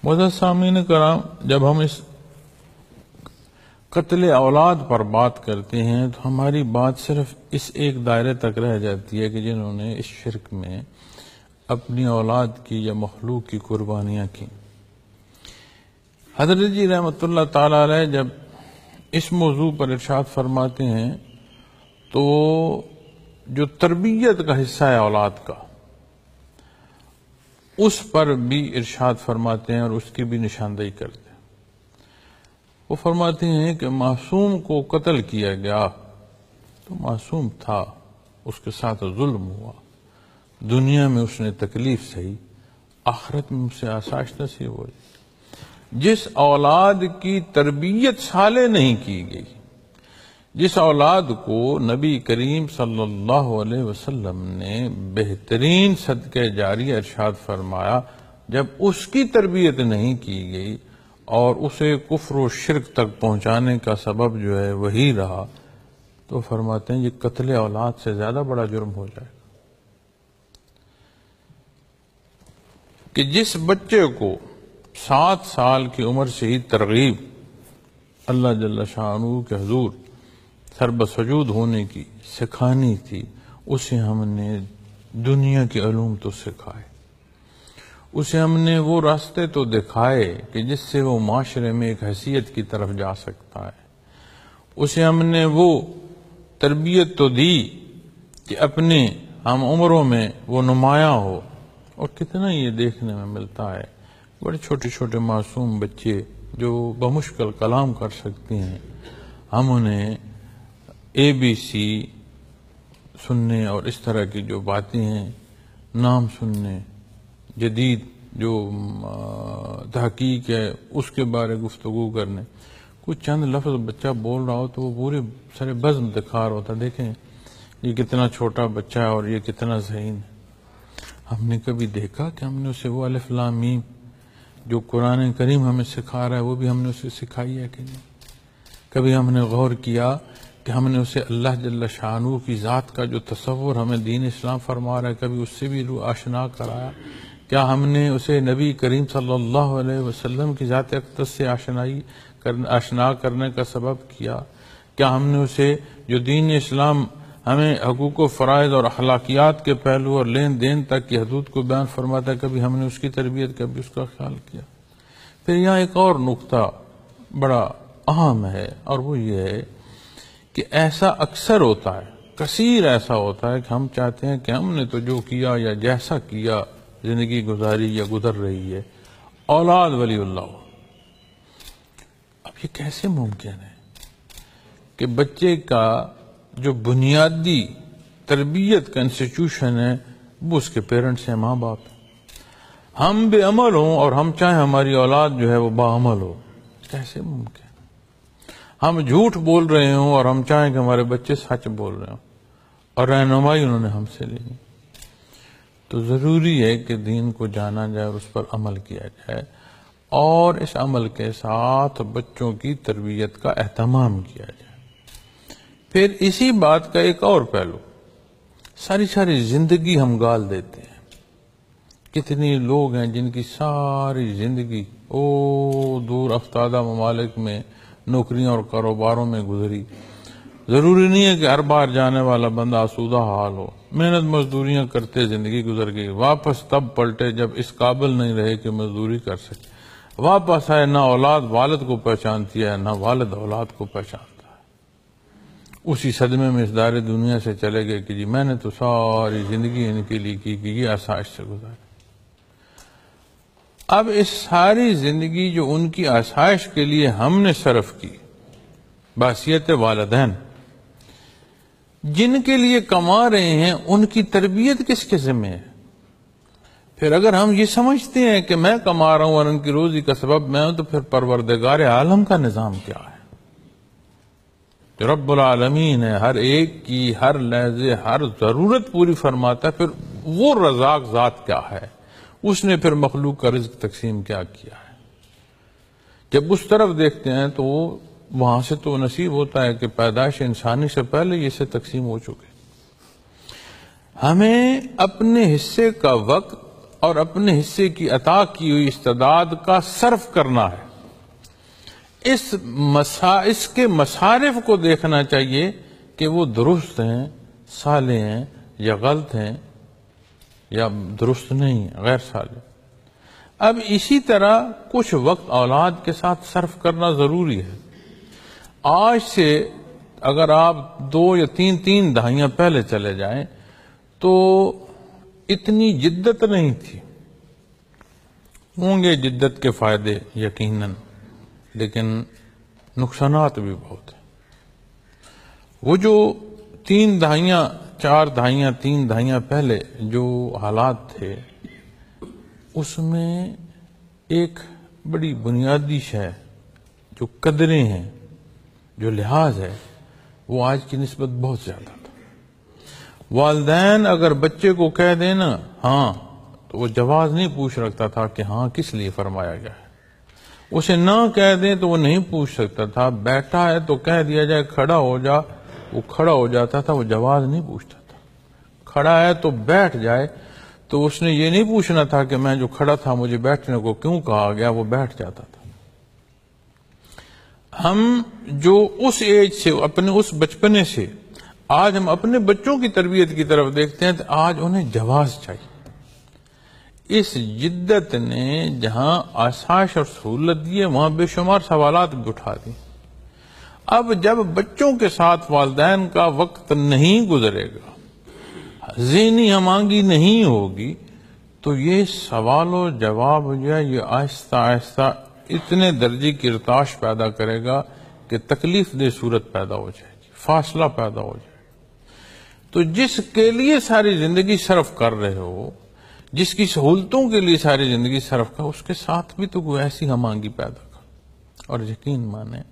معزز سامعین کرام، جب ہم اس قتل اولاد پر بات کرتے ہیں تو ہماری بات صرف اس ایک دائرے تک رہ جاتی ہے کہ جنہوں نے اس شرک میں اپنی اولاد کی یا مخلوق کی قربانیاں کی۔ حضرت جی رحمۃ اللہ تعالی علیہ جب اس موضوع پر ارشاد فرماتے ہیں تو جو تربیت کا حصہ ہے اولاد کا، اس پر بھی ارشاد فرماتے ہیں اور اس کی بھی نشاندہی کرتے ہیں۔ وہ فرماتے ہیں کہ معصوم کو قتل کیا گیا تو معصوم تھا، اس کے ساتھ ظلم ہوا، دنیا میں اس نے تکلیف سہی، آخرت میں اسے آسائش نصیب ہوئی۔ جس اولاد کی تربیت صالح نہیں کی گئی، جس اولاد کو نبی کریم صلی اللہ علیہ وسلم نے بہترین صدقہ جاریہ ارشاد فرمایا، جب اس کی تربیت نہیں کی گئی اور اسے کفر و شرک تک پہنچانے کا سبب جو ہے وہی رہا، تو فرماتے ہیں یہ قتل اولاد سے زیادہ بڑا جرم ہو جائے گا۔ کہ جس بچے کو 7 سال کی عمر سے ہی ترغیب اللہ جل شانہ کے حضور سر بسجود ہونے کی سکھانی تھی، اسے ہم نے دنیا کے علوم تو سکھائے، اسے ہم نے وہ راستے تو دکھائے کہ جس سے وہ معاشرے میں ایک حیثیت کی طرف جا سکتا ہے، اسے ہم نے وہ تربیت تو دی کہ اپنے ہم عمروں میں وہ نمایاں ہو۔ اور کتنا یہ دیکھنے میں ملتا ہے، بڑے چھوٹے چھوٹے معصوم بچے جو بمشکل کلام کر سکتے ہیں، ہم انہیں ABC سننے اور اس طرح کی جو باتیں ہیں، نام سننے، جدید جو تحقیق ہے اس کے بارے گفتگو کرنے، کچھ چند لفظ بچہ بول رہا ہو تو وہ پورے سارے بزم دکھا رہا ہوتا، دیکھیں یہ کتنا چھوٹا بچہ ہے اور یہ کتنا ذہین ہے۔ ہم نے کبھی دیکھا کہ ہم نے اسے وہ الف لام میم جو قرآن کریم ہمیں سکھا رہا ہے وہ بھی ہم نے اسے سکھائی ہے کہ نہیں؟ کبھی ہم نے غور کیا کہ ہم نے اسے اللہ جل شانہ کی ذات کا جو تصور ہمیں دین اسلام فرما رہا ہے، کبھی اس سے بھی آشنا کرایا؟ کیا ہم نے اسے نبی کریم صلی اللہ علیہ وسلم کی ذات اقدس سے آشنا کرنے کا سبب کیا؟ کیا ہم نے اسے جو دین اسلام ہمیں حقوق و فرائض اور اخلاقیات کے پہلو اور لین دین تک کی حدود کو بیان فرماتا ہے، کبھی ہم نے اس کی تربیت، کبھی اس کا خیال کیا؟ پھر یہاں ایک اور نقطہ بڑا اہم ہے، اور وہ یہ ہے کہ ایسا اکثر ہوتا ہے، کثیر ایسا ہوتا ہے کہ ہم چاہتے ہیں کہ ہم نے تو جو کیا یا جیسا کیا زندگی گزاری یا گزر رہی ہے، اولاد ولی اللہ ہو۔ اب یہ کیسے ممکن ہے کہ بچے کا جو بنیادی تربیت کا انسٹیٹیوشن ہے وہ اس کے پیرنٹس ہیں، ماں باپ ہیں، ہم بے عمل ہوں اور ہم چاہیں ہماری اولاد جو ہے وہ باعمل ہو؟ کیسے ممکن؟ ہم جھوٹ بول رہے ہوں اور ہم چاہیں کہ ہمارے بچے سچ بول رہے ہوں، اور رہنمائی انہوں نے ہم سے لی۔ تو ضروری ہے کہ دین کو جانا جائے اور اس پر عمل کیا جائے، اور اس عمل کے ساتھ بچوں کی تربیت کا اہتمام کیا جائے۔ پھر اسی بات کا ایک اور پہلو، ساری زندگی ہم گال دیتے ہیں۔ کتنی لوگ ہیں جن کی ساری زندگی دور افتادہ ممالک میں نوکریوں اور کاروباروں میں گزری۔ ضروری نہیں ہے کہ ہر بار جانے والا بندہ آسودہ حال ہو، محنت مزدوریاں کرتے زندگی گزر گئی، واپس تب پلٹے جب اس قابل نہیں رہے کہ مزدوری کر سکے، واپس آئے نہ اولاد والد کو پہچانتی ہے نہ والد اولاد کو پہچانتا ہے، اسی صدمے میں اس دار دنیا سے چلے گئے کہ جی میں نے تو ساری زندگی ان کے لیے کی کہ یہ آسائش سے گزارے۔ اب اس ساری زندگی جو ان کی آسائش کے لیے ہم نے صرف کی بحیثیت والدین، جن کے لیے کما رہے ہیں ان کی تربیت کس کے ذمہ ہے؟ پھر اگر ہم یہ سمجھتے ہیں کہ میں کما رہا ہوں اور ان کی روزی کا سبب میں ہوں، تو پھر پروردگار عالم کا نظام کیا ہے؟ جو رب العالمین ہے، ہر ایک کی ہر لحظے ہر ضرورت پوری فرماتا ہے، پھر وہ رزاق ذات کیا ہے؟ اس نے پھر مخلوق کا رزق تقسیم کیا کیا ہے؟ جب اس طرف دیکھتے ہیں تو وہاں سے تو نصیب ہوتا ہے کہ پیدائش انسانی سے پہلے یہ سے تقسیم ہو چکے۔ ہمیں اپنے حصے کا وقت اور اپنے حصے کی عطا کی ہوئی استعداد کا صرف کرنا ہے۔ اس کے مصارف کو دیکھنا چاہیے کہ وہ درست ہیں، صالح ہیں یا غلط ہیں یا درست نہیں ہیں، غیر صالح۔ اب اسی طرح کچھ وقت اولاد کے ساتھ صرف کرنا ضروری ہے۔ آج سے اگر آپ 2 یا 3 دہائیاں پہلے چلے جائیں تو اتنی جدت نہیں تھی۔ ہوں گے جدت کے فائدے یقیناً، لیکن نقصانات بھی بہت ہیں۔ وہ جو 3 دہائیاں 4 دہائیاں 3 دہائیاں پہلے جو حالات تھے، اس میں ایک بڑی بنیادی شے جو قدریں ہیں، جو لحاظ ہے، وہ آج کی نسبت بہت زیادہ تھا۔ والدین اگر بچے کو کہہ دیں نا ہاں، تو وہ جواز نہیں پوچھ رکھتا تھا کہ ہاں کس لیے فرمایا گیا ہے۔ اسے نہ کہہ دیں تو وہ نہیں پوچھ سکتا تھا۔ بیٹھا ہے تو کہہ دیا جائے کھڑا ہو جا، وہ کھڑا ہو جاتا تھا، وہ جواز نہیں پوچھتا تھا۔ کھڑا ہے تو بیٹھ جائے تو اس نے یہ نہیں پوچھنا تھا کہ میں جو کھڑا تھا مجھے بیٹھنے کو کیوں کہا گیا، وہ بیٹھ جاتا تھا۔ ہم جو اس ایج سے، اپنے اس بچپنے سے آج ہم اپنے بچوں کی تربیت کی طرف دیکھتے ہیں تو آج انہیں جواز چاہیے۔ اس جدت نے جہاں آسائش اور سہولت دی ہے، وہاں بے شمار سوالات بھی اٹھا دی۔ اب جب بچوں کے ساتھ والدین کا وقت نہیں گزرے گا، ذہنی ہم آہنگی نہیں ہوگی، تو یہ سوال و جواب جو ہے یہ آہستہ آہستہ اتنے درجے کی ارتعاش پیدا کرے گا کہ تکلیف دہ صورت پیدا ہو جائے گی، فاصلہ پیدا ہو جائے گا۔ تو جس کے لیے ساری زندگی صرف کر رہے ہو، جس کی سہولتوں کے لیے ساری زندگی صرف کر، اس کے ساتھ بھی تو کوئی ایسی ہم آہنگی پیدا کر، اور یقین مانیں